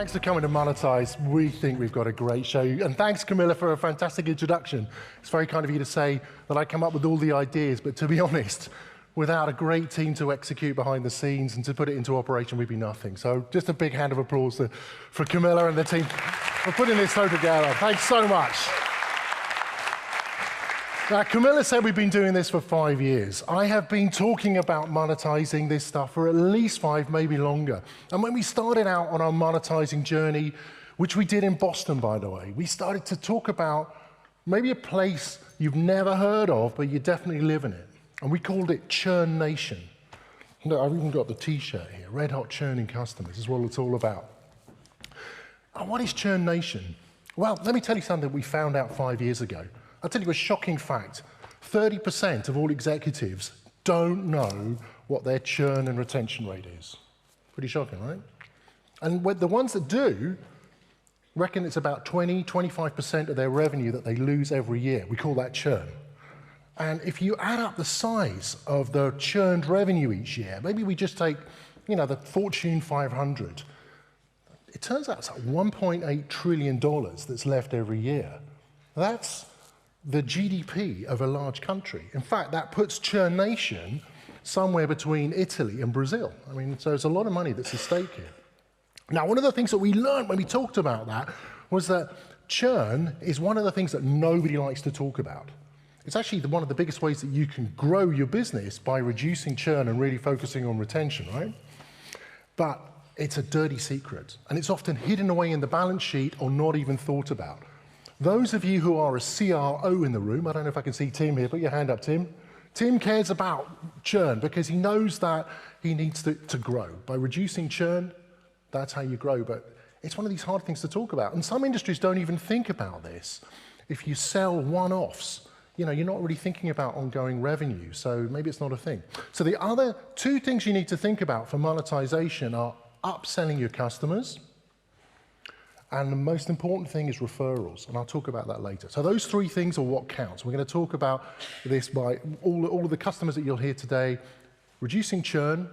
Thanks for coming to Monetize. We think we've got a great show. And thanks, Camilla, for a fantastic introduction. It's very kind of you to say that I come up with all the ideas, but to be honest, without a great team to execute behind the scenes and to put it into operation, we'd be nothing. So just a big hand of applause for Camilla and the team for putting this show together. Thanks so much. Now, Camilla said we've been doing this for 5 years. I have been talking about monetizing this stuff for at least 5, maybe longer. And when we started out on our monetizing journey, which we did in Boston, by the way, we started to talk about maybe a place you've never heard of, but you definitely live in it. And we called it Churn Nation. Look, I've even got the t-shirt here, Red Hot Churning Customers is what it's all about. And what is Churn Nation? Well, let me tell you something we found out 5 years ago. I'll tell you a shocking fact. 30% of all executives don't know what their churn and retention rate is. Pretty shocking, right? And the ones that do reckon it's about 20–25% of their revenue that they lose every year. We call that churn. And if you add up the size of the churned revenue each year, maybe we just take, the Fortune 500, it turns out it's like $1.8 trillion that's left every year. That's the GDP of a large country. In fact, that puts Churn Nation somewhere between Italy and Brazil. I mean, so there's a lot of money that's at stake here. Now, one of the things that we learned when we talked about that was that churn is one of the things that nobody likes to talk about. It's actually one of the biggest ways that you can grow your business by reducing churn and really focusing on retention, right? But it's a dirty secret, and it's often hidden away in the balance sheet or not even thought about. Those of you who are a CRO in the room, I don't know if I can see Tim here, put your hand up, Tim. Tim cares about churn because he knows that he needs to grow. By reducing churn, that's how you grow, but it's one of these hard things to talk about. And some industries don't even think about this. If you sell one-offs, you're not really thinking about ongoing revenue, so maybe it's not a thing. So the other 2 things you need to think about for monetization are upselling your customers, and the most important thing is referrals, and I'll talk about that later. So those 3 things are what counts. We're going to talk about this by all of the customers that you'll hear today: reducing churn,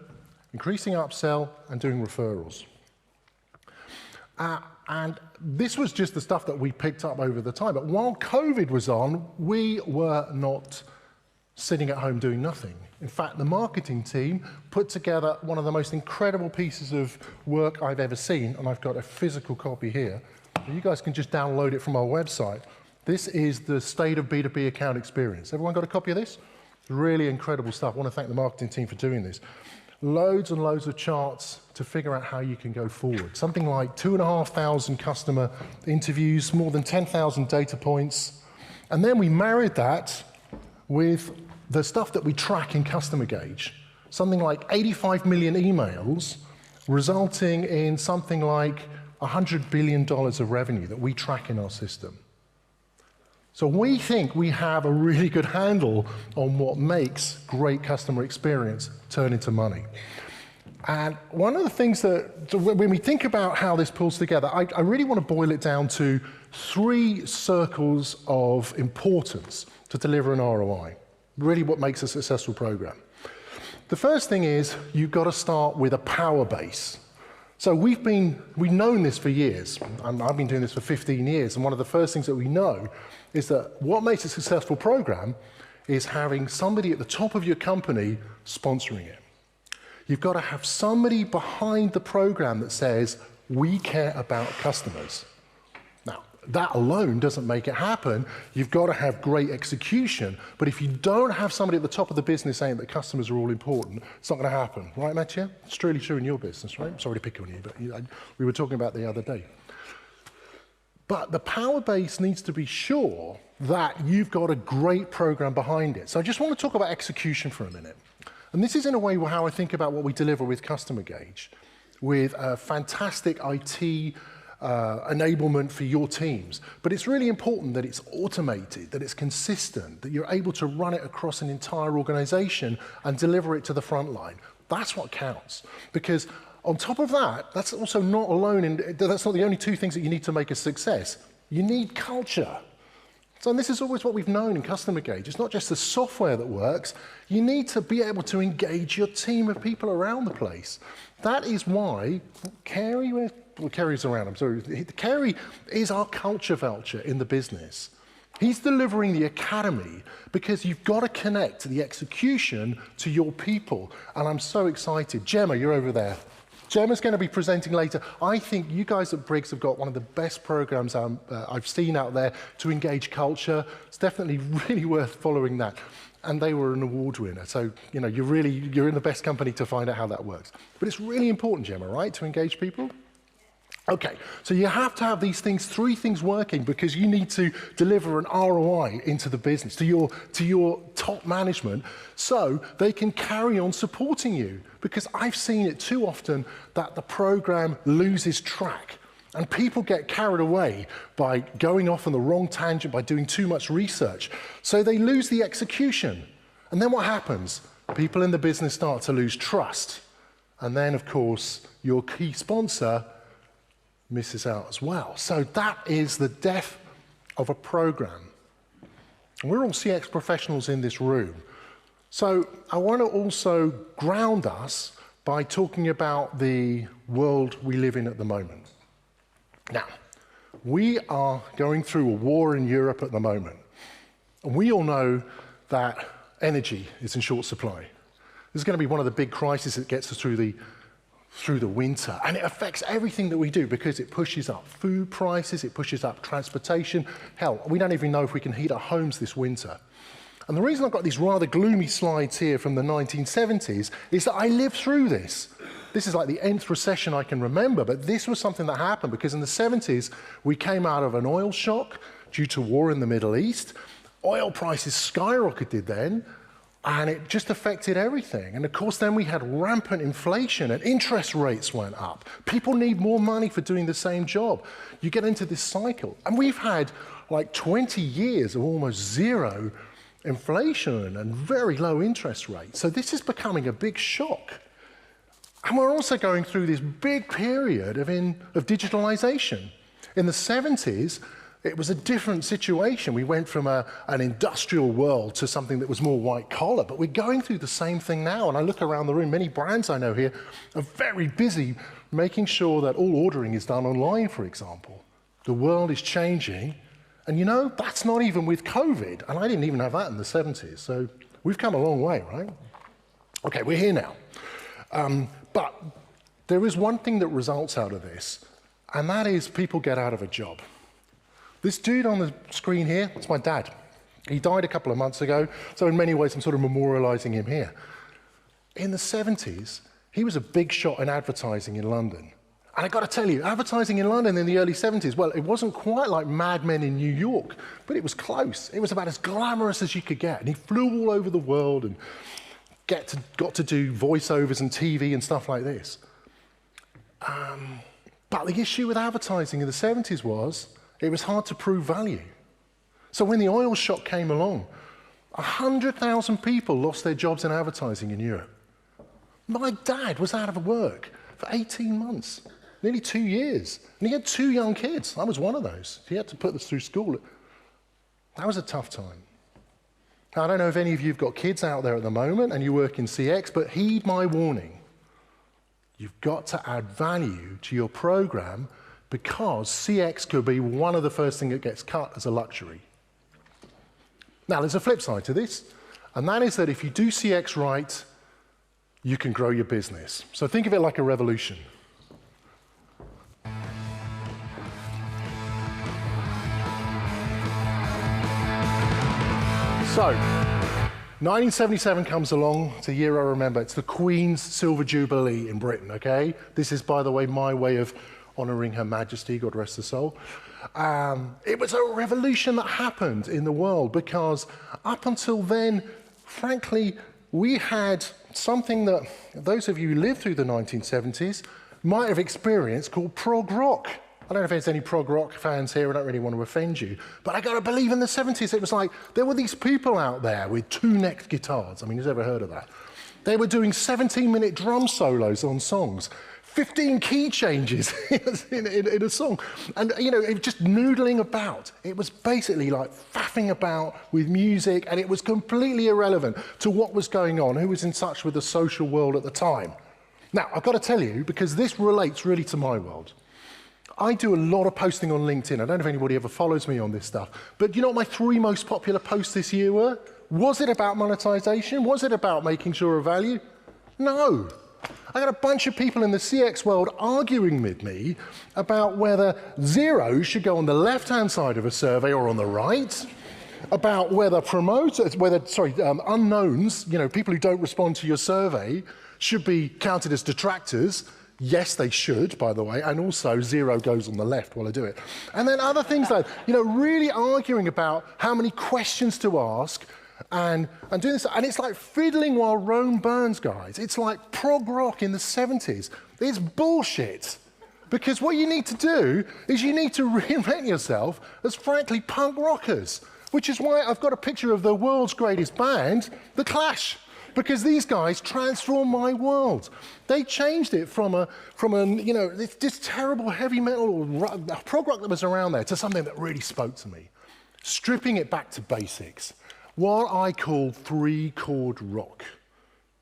increasing upsell, and doing referrals. And this was just the stuff that we picked up over the time. But while COVID was on, we were not sitting at home doing nothing. In fact, the marketing team put together one of the most incredible pieces of work I've ever seen, and I've got a physical copy here. You guys can just download it from our website. This is the State of B2B Account Experience. Everyone got a copy of this? Really incredible stuff. I want to thank the marketing team for doing this. Loads and loads of charts to figure out how you can go forward. Something like 2,500 customer interviews, more than 10,000 data points. And then we married that with the stuff that we track in CustomerGauge. Something like 85 million emails, resulting in something like $100 billion of revenue that we track in our system. So we think we have a really good handle on what makes great customer experience turn into money. And one of the things that, when we think about how this pulls together, I really want to boil it down to 3 circles of importance to deliver an ROI. Really what makes a successful program. The first thing is you've got to start with a power base. So we've known this for years. I've been doing this for 15 years, and one of the first things that we know is that what makes a successful program is having somebody at the top of your company sponsoring it. You've got to have somebody behind the program that says, we care about customers. Now, that alone doesn't make it happen. You've got to have great execution, but if you don't have somebody at the top of the business saying that customers are all important, it's not going to happen. Right, Mathieu? It's truly true in your business, right? Sorry to pick on you, but we were talking about the other day. But the power base needs to be sure that you've got a great program behind it. So I just want to talk about execution for a minute. And this is in a way how I think about what we deliver with CustomerGauge, with a fantastic IT enablement for your teams. But it's really important that it's automated, that it's consistent, that you're able to run it across an entire organization and deliver it to the front line. That's what counts. Because on top of that, that's also not alone, that's not the only 2 things that you need to make a success. You need culture. So this is always what we've known in CustomerGauge. It's not just the software that works. You need to be able to engage your team of people around the place. That is why, Carrie, well, Kerry's around, I'm sorry. Kerry is our culture voucher in the business. He's delivering the academy because you've got to connect the execution to your people. And I'm so excited. Gemma, you're over there. Gemma's going to be presenting later. I think you guys at Briggs have got one of the best programs I've seen out there to engage culture. It's definitely really worth following that. And they were an award winner. So, you know, you're in the best company to find out how that works. But it's really important, Gemma, right, to engage people? Okay, so you have to have these things, three things working because you need to deliver an ROI into the business, to your top management, so they can carry on supporting you. Because I've seen it too often that the program loses track and people get carried away by going off on the wrong tangent, by doing too much research. So they lose the execution. And then what happens? People in the business start to lose trust. And then, of course, your key sponsor misses out as well. So that is the death of a program. And we're all CX professionals in this room. So I want to also ground us by talking about the world we live in at the moment. Now, we are going through a war in Europe at the moment. And we all know that energy is in short supply. This is going to be one of the big crises that gets us through the winter, and it affects everything that we do because it pushes up food prices, it pushes up transportation. Hell, we don't even know if we can heat our homes this winter. And the reason I've got these rather gloomy slides here from the 1970s is that I lived through this. This is like the nth recession I can remember, but this was something that happened because in the 70s, we came out of an oil shock due to war in the Middle East. Oil prices skyrocketed then, and it just affected everything. And of course, then we had rampant inflation and interest rates went up. People need more money for doing the same job. You get into this cycle. And we've had like 20 years of almost zero inflation and very low interest rates. So this is becoming a big shock. And we're also going through this big period of digitalization. In the 70s, it was a different situation. We went from an industrial world to something that was more white collar, but we're going through the same thing now. And I look around the room, many brands I know here are very busy making sure that all ordering is done online, for example. The world is changing. And you know, that's not even with COVID. And I didn't even have that in the 70s. So we've come a long way, right? Okay, we're here now. But there is one thing that results out of this, and that is people get out of a job. This dude on the screen here, that's my dad. He died a couple of months ago, so in many ways I'm sort of memorializing him here. In the 70s, he was a big shot in advertising in London. And I got to tell you, advertising in London in the early 70s, well, it wasn't quite like Mad Men in New York, but it was close. It was about as glamorous as you could get. And he flew all over the world and got to do voiceovers and TV and stuff like this. But the issue with advertising in the 70s was it was hard to prove value. So when the oil shock came along, 100,000 people lost their jobs in advertising in Europe. My dad was out of work for 18 months, nearly 2 years. And he had 2 young kids. I was one of those. He had to put us through school. That was a tough time. Now, I don't know if any of you have got kids out there at the moment and you work in CX, but heed my warning. You've got to add value to your program because CX could be one of the first things that gets cut as a luxury. Now, there's a flip side to this, and that is that if you do CX right, you can grow your business. So think of it like a revolution. So, 1977 comes along, it's a year I remember. It's the Queen's Silver Jubilee in Britain, okay? This is, by the way, my way of honouring Her Majesty, God rest her soul. It was a revolution that happened in the world because up until then, frankly, we had something that those of you who lived through the 1970s might have experienced called prog rock. I don't know if there's any prog rock fans here, I don't really want to offend you, but I got to believe in the 70s it was like there were these people out there with 2-necked guitars. I mean, who's ever heard of that? They were doing 17-minute drum solos on songs. 15 key changes in a song. And, you know, it was just noodling about. It was basically like faffing about with music, and it was completely irrelevant to what was going on, who was in touch with the social world at the time. Now, I've got to tell you, because this relates really to my world. I do a lot of posting on LinkedIn. I don't know if anybody ever follows me on this stuff, but you know what my 3 most popular posts this year were? Was it about monetization? Was it about making sure of value? No. I got a bunch of people in the CX world arguing with me about whether zeros should go on the left-hand side of a survey or on the right, about whether unknowns, you know, people who don't respond to your survey, should be counted as detractors. Yes, they should, by the way, and also 0 goes on the left while I do it. And then other things like, you know, really arguing about how many questions to ask, and doing this, and it's like fiddling while Rome burns, guys. It's like prog rock in the 70s. It's bullshit. Because what you need to do is you need to reinvent yourself as, frankly, punk rockers, which is why I've got a picture of the world's greatest band, The Clash, because these guys transformed my world. They changed it from you know, this terrible heavy metal prog rock that was around there to something that really spoke to me, stripping it back to basics. What I call 3-chord rock.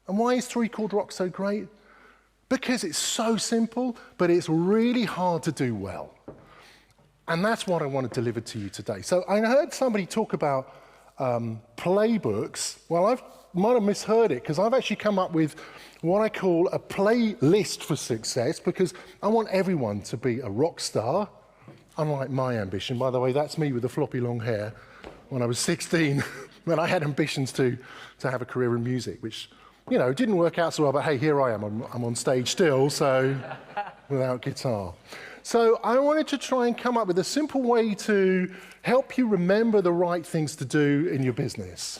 And why is 3-chord rock so great? Because it's so simple, but it's really hard to do well. And that's what I want to deliver to you today. So I heard somebody talk about playbooks. Well, I might have misheard it, because I've actually come up with what I call a playlist for success, because I want everyone to be a rock star, unlike my ambition. By the way, that's me with the floppy long hair when I was 16. When I had ambitions to have a career in music, which, you know, didn't work out so well, but hey, here I am. I'm on stage still, so without guitar. So I wanted to try and come up with a simple way to help you remember the right things to do in your business.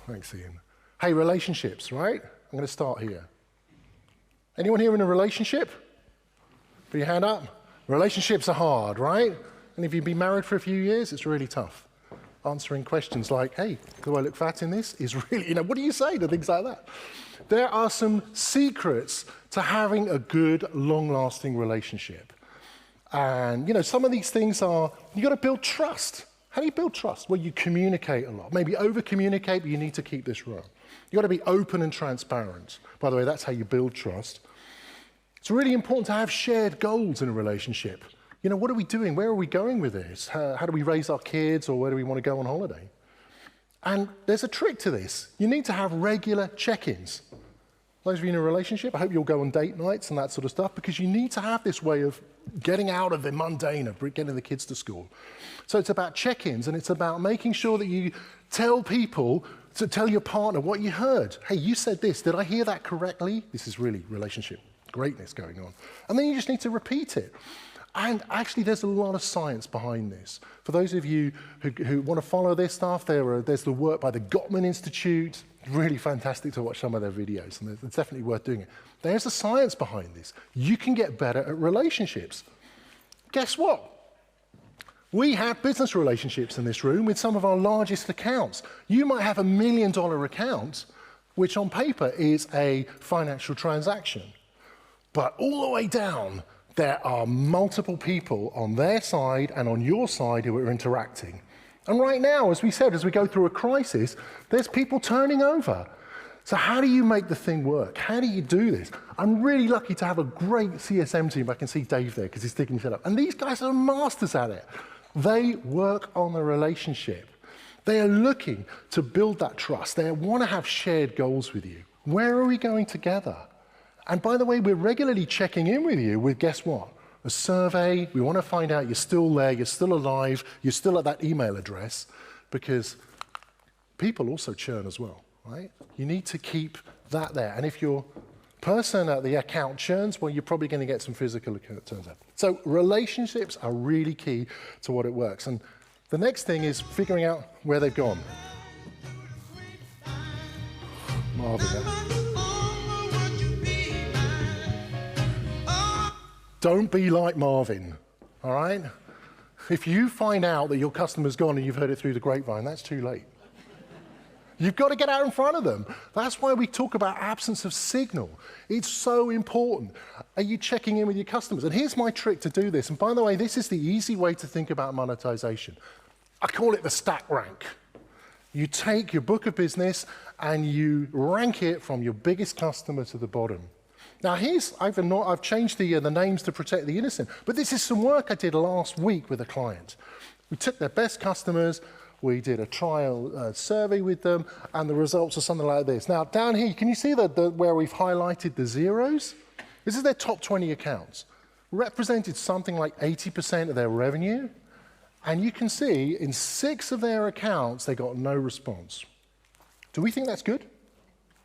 Thanks, Ian. Hey, relationships, right? I'm going to start here. Anyone here in a relationship? Put your hand up. Relationships are hard, right? And if you've been married for a few years, it's really tough. Answering questions like, hey, do I look fat in this? Is really, you know, what do you say to things like that? There are some secrets to having a good, long-lasting relationship. And, you know, some of these things are, you got to build trust. How do you build trust? Well, you communicate a lot. Maybe over-communicate, but you need to keep this real. You got to be open and transparent. By the way, that's how you build trust. It's really important to have shared goals in a relationship. You know, what are we doing? Where are we going with this? How do we raise our kids, or where do we want to go on holiday? And there's a trick to this. You need to have regular check-ins. Those of you in a relationship, I hope you'll go on date nights and that sort of stuff, because you need to have this way of getting out of the mundane of getting the kids to school. So it's about check-ins, and it's about making sure that you tell people, to tell your partner what you heard. Hey, you said this. Did I hear that correctly? This is really relationship greatness going on. And then you just need to repeat it. And actually, there's a lot of science behind this. For those of you who want to follow this stuff, there's the work by the Gottman Institute. Really fantastic to watch some of their videos, and it's definitely worth doing it. There's a science behind this. You can get better at relationships. Guess what? We have business relationships in this room with some of our largest accounts. You might have $1 million account, which on paper is a financial transaction. But all the way down, there are multiple people on their side and on your side who are interacting. And right now, as we said, as we go through a crisis, there's people turning over. So how do you make the thing work? How do you do this? I'm really lucky to have a great CSM team. I can see Dave there because he's sticking his head up. And these guys are masters at it. They work on the relationship. They are looking to build that trust. They want to have shared goals with you. Where are we going together? And by the way, we're regularly checking in with you with, guess what? A survey. We want to find out you're still there, you're still alive, you're still at that email address, because people also churn as well, right? You need to keep that there. And if your person at the account churns, well, you're probably going to get some physical, it turns out. So relationships are really key to what it works. And the next thing is figuring out where they've gone. Marvin. Don't be like Marvin, all right? If you find out that your customer's gone and you've heard it through the grapevine, that's too late. You've got to get out in front of them. That's why we talk about absence of signal. It's so important. Are you checking in with your customers? And here's my trick to do this. And by the way, this is the easy way to think about monetization. I call it the stack rank. You take your book of business and you rank it from your biggest customer to the bottom. Now I've changed the names to protect the innocent, but this is some work I did last week with a client. We took their best customers, we did a trial survey with them, and the results are something like this. Now down here, can you see where we've highlighted the zeros? This is their top 20 accounts. Represented something like 80% of their revenue, and you can see in 6 of their accounts, they got no response. Do we think that's good?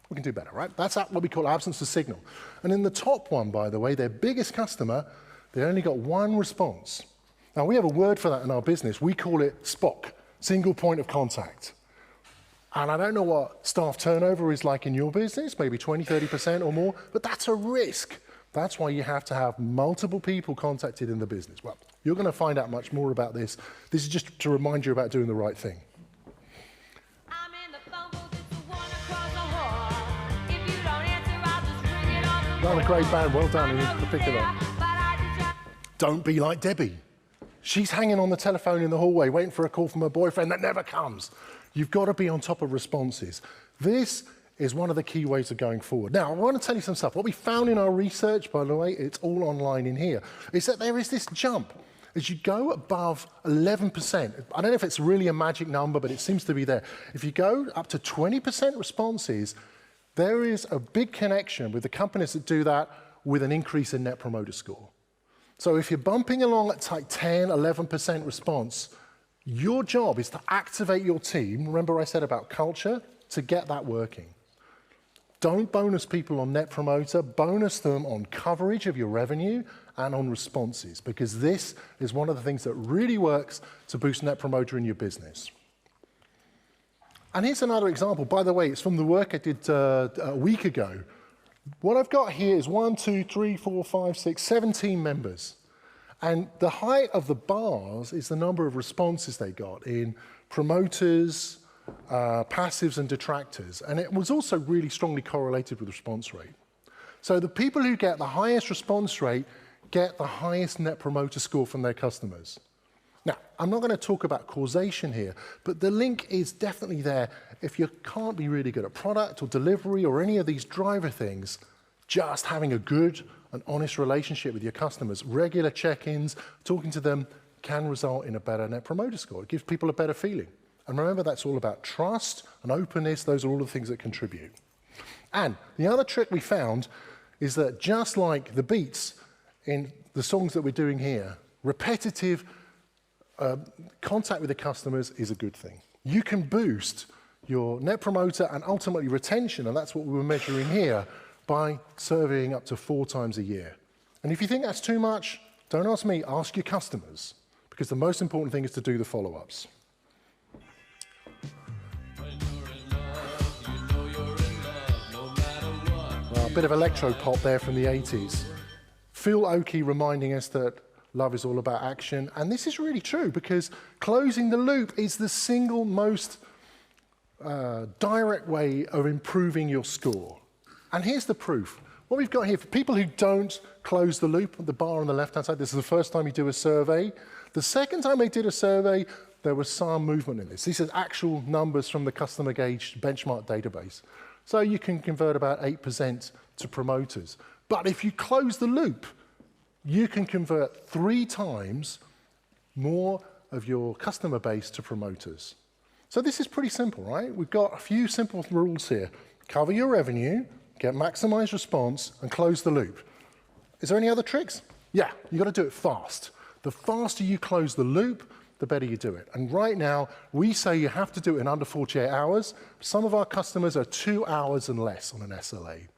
We can do better, right? That's what we call absence of signal. And in the top one, by the way, their biggest customer, they only got 1 response. Now, we have a word for that in our business. We call it SPOC, single point of contact. And I don't know what staff turnover is like in your business, maybe 20, 30% or more, but that's a risk. That's why you have to have multiple people contacted in the business. Well, you're going to find out much more about this. This is just to remind you about doing the right thing. Not a great band, well done, you picked it up. Don't be like Debbie. She's hanging on the telephone in the hallway, waiting for a call from her boyfriend that never comes. You've got to be on top of responses. This is one of the key ways of going forward. Now, I want to tell you some stuff. What we found in our research, by the way, it's all online in here, is that there is this jump. As you go above 11%, I don't know if it's really a magic number, but it seems to be there. If you go up to 20% responses, there is a big connection with the companies that do that with an increase in Net Promoter Score. So if you're bumping along at like 10, 11% response, your job is to activate your team, remember I said about culture, to get that working. Don't bonus people on Net Promoter, bonus them on coverage of your revenue and on responses, because this is one of the things that really works to boost Net Promoter in your business. And here's another example. By the way, it's from the work I did a week ago. What I've got here is 1, 2, 3, 4, 5, 6, 7 team members. And the height of the bars is the number of responses they got in promoters, passives, and detractors. And it was also really strongly correlated with response rate. So the people who get the highest response rate get the highest Net Promoter Score from their customers. Now, I'm not going to talk about causation here, but the link is definitely there. If you can't be really good at product or delivery or any of these driver things, just having a good and honest relationship with your customers, regular check-ins, talking to them can result in a better Net Promoter Score. It gives people a better feeling. And remember, that's all about trust and openness. Those are all the things that contribute. And the other trick we found is that just like the beats in the songs that we're doing here, repetitive contact with the customers is a good thing. You can boost your Net Promoter and ultimately retention, and that's what we were measuring here, by surveying up to 4 times a year. And if you think that's too much, don't ask me, ask your customers, because the most important thing is to do the follow-ups. Well, a bit of electro pop there from the 80s. Phil Oakey reminding us that love is all about action, and this is really true because closing the loop is the single most direct way of improving your score. And here's the proof. What we've got here, for people who don't close the loop, the bar on the left-hand side, this is the first time you do a survey. The second time they did a survey, there was some movement in this. These are actual numbers from the CustomerGauge benchmark database. So you can convert about 8% to promoters. But if you close the loop, you can convert 3 times more of your customer base to promoters. So this is pretty simple, right? We've got a few simple rules here. Cover your revenue, get maximized response, and close the loop. Is there any other tricks? Yeah, you got to do it fast. The faster you close the loop, the better you do it. And right now, we say you have to do it in under 48 hours. Some of our customers are 2 hours and less on an SLA.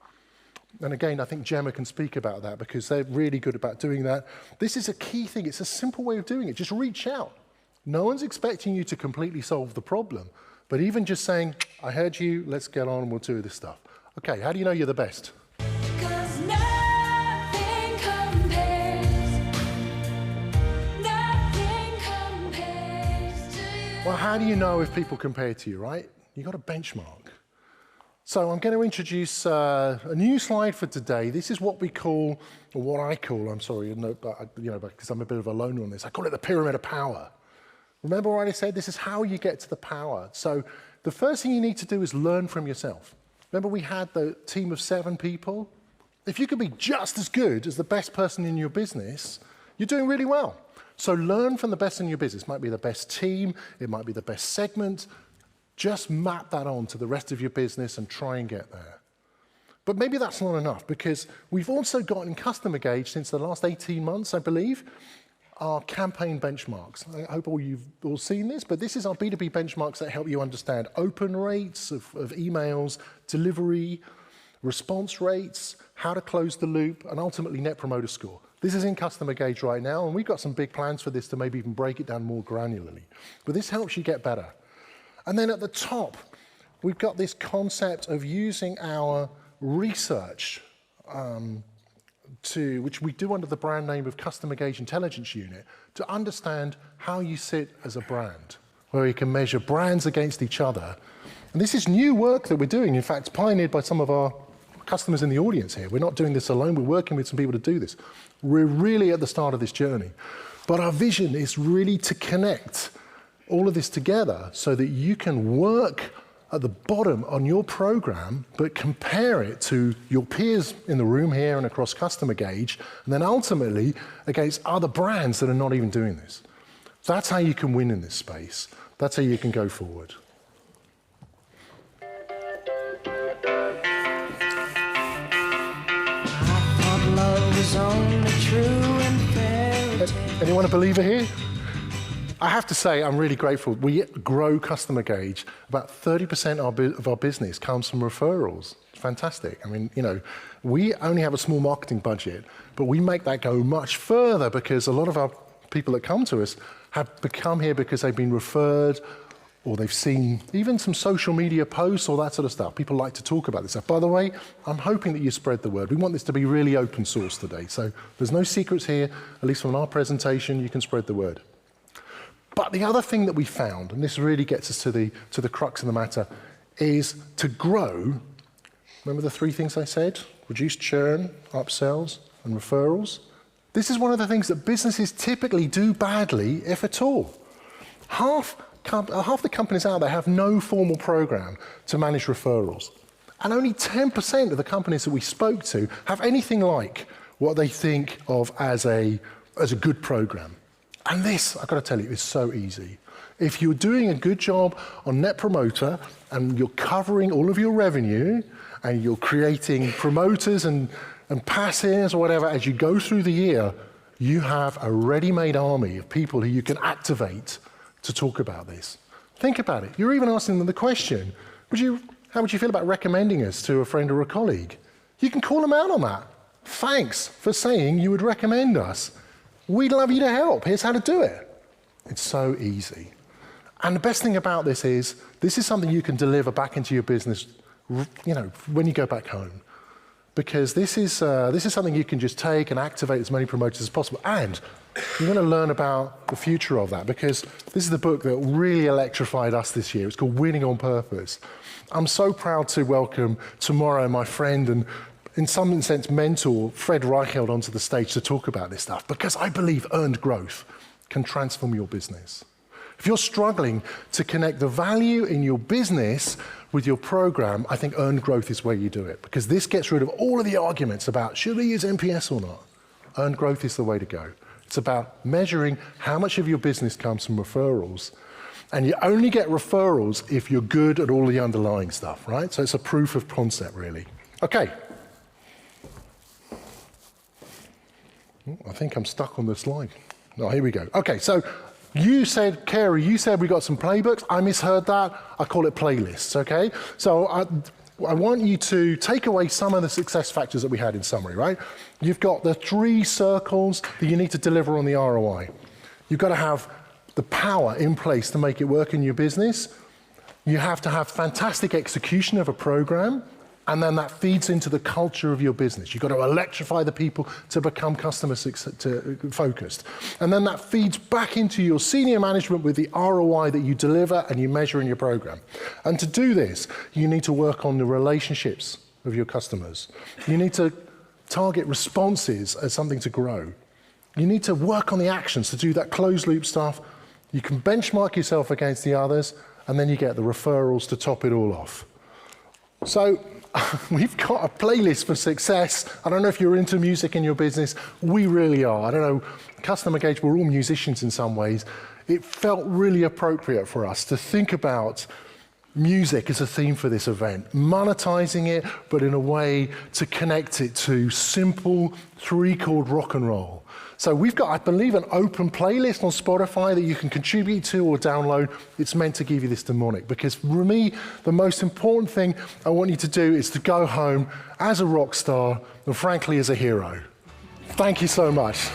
And again, I think Gemma can speak about that because they're really good about doing that. This is a key thing. It's a simple way of doing it. Just reach out. No one's expecting you to completely solve the problem. But even just saying, I heard you, let's get on and we'll do this stuff. Okay, how do you know you're the best? Because nothing compares to you. Well, how do you know if people compare to you, right? You've got a benchmark. So I'm going to introduce a new slide for today. This is what we call, or what I call, I'm sorry, no, but, because I'm a bit of a loner on this, I call it the pyramid of power. Remember what I said? This is how you get to the power. So the first thing you need to do is learn from yourself. Remember we had the team of 7 people? If you could be just as good as the best person in your business, you're doing really well. So learn from the best in your business. It might be the best team, it might be the best segment. Just map that on to the rest of your business and try and get there. But maybe that's not enough, because we've also got in CustomerGauge since the last 18 months, I believe, our campaign benchmarks. I hope you've all seen this, but this is our B2B benchmarks that help you understand open rates of emails, delivery, response rates, how to close the loop, and ultimately Net Promoter Score. This is in CustomerGauge right now, and we've got some big plans for this to maybe even break it down more granularly. But this helps you get better. And then at the top, we've got this concept of using our research, which we do under the brand name of CustomerGauge Intelligence Unit, to understand how you sit as a brand, where you can measure brands against each other. And this is new work that we're doing, in fact, pioneered by some of our customers in the audience here. We're not doing this alone, we're working with some people to do this. We're really at the start of this journey. But our vision is really to connect all of this together so that you can work at the bottom on your program, but compare it to your peers in the room here and across CustomerGauge, and then ultimately against other brands that are not even doing this. That's how you can win in this space. That's how you can go forward. Anyone a believer here? I have to say, I'm really grateful. We grow CustomerGauge. About 30% of our business comes from referrals. It's fantastic. I mean, you know, we only have a small marketing budget, but we make that go much further because a lot of our people that come to us have come here because they've been referred, or they've seen even some social media posts or that sort of stuff. People like to talk about this stuff. By the way, I'm hoping that you spread the word. We want this to be really open source today. So there's no secrets here, at least from our presentation, you can spread the word. But the other thing that we found, and this really gets us to the crux of the matter, is to grow. Remember the 3 things I said? Reduce churn, upsells, and referrals. This is one of the things that businesses typically do badly, if at all. Half the companies out there have no formal program to manage referrals. And only 10% of the companies that we spoke to have anything like what they think of as a good program. And this, I've got to tell you, is so easy. If you're doing a good job on Net Promoter and you're covering all of your revenue and you're creating promoters and passives or whatever as you go through the year, you have a ready-made army of people who you can activate to talk about this. Think about it. You're even asking them the question, how would you feel about recommending us to a friend or a colleague? You can call them out on that. Thanks for saying you would recommend us. We'd love you to help. Here's how to do it. It's so easy. And the best thing about this is something you can deliver back into your business, you know, when you go back home. Because this is something you can just take and activate as many promoters as possible. And you're going to learn about the future of that, because this is the book that really electrified us this year. It's called Winning on Purpose. I'm so proud to welcome tomorrow my friend and, in some sense, mentor, Fred Reichheld, onto the stage to talk about this stuff, because I believe earned growth can transform your business. If you're struggling to connect the value in your business with your program, I think earned growth is where you do it, because this gets rid of all of the arguments about should we use NPS or not. Earned growth is the way to go. It's about measuring how much of your business comes from referrals. And you only get referrals if you're good at all the underlying stuff, right? So it's a proof of concept, really. Okay. I think I'm stuck on the slide. Oh, here we go. Okay, so you said, Carey, you said we got some playbooks. I misheard that. I call it playlists, okay? So I want you to take away some of the success factors that we had in summary, right? You've got the 3 circles that you need to deliver on the ROI. You've got to have the power in place to make it work in your business. You have to have fantastic execution of a program. And then that feeds into the culture of your business. You've got to electrify the people to become customer focused. And then that feeds back into your senior management with the ROI that you deliver and you measure in your program. And to do this, you need to work on the relationships of your customers. You need to target responses as something to grow. You need to work on the actions to do that closed loop stuff. You can benchmark yourself against the others, and then you get the referrals to top it all off. So we've got a playlist for success. I don't know if you're into music in your business. We really are. I don't know, CustomerGauge, we're all musicians in some ways. It felt really appropriate for us to think about music as a theme for this event, monetizing it, but in a way to connect it to simple 3-chord rock and roll. So we've got, I believe, an open playlist on Spotify that you can contribute to or download. It's meant to give you this mnemonic, because for me, the most important thing I want you to do is to go home as a rock star and frankly as a hero. Thank you so much.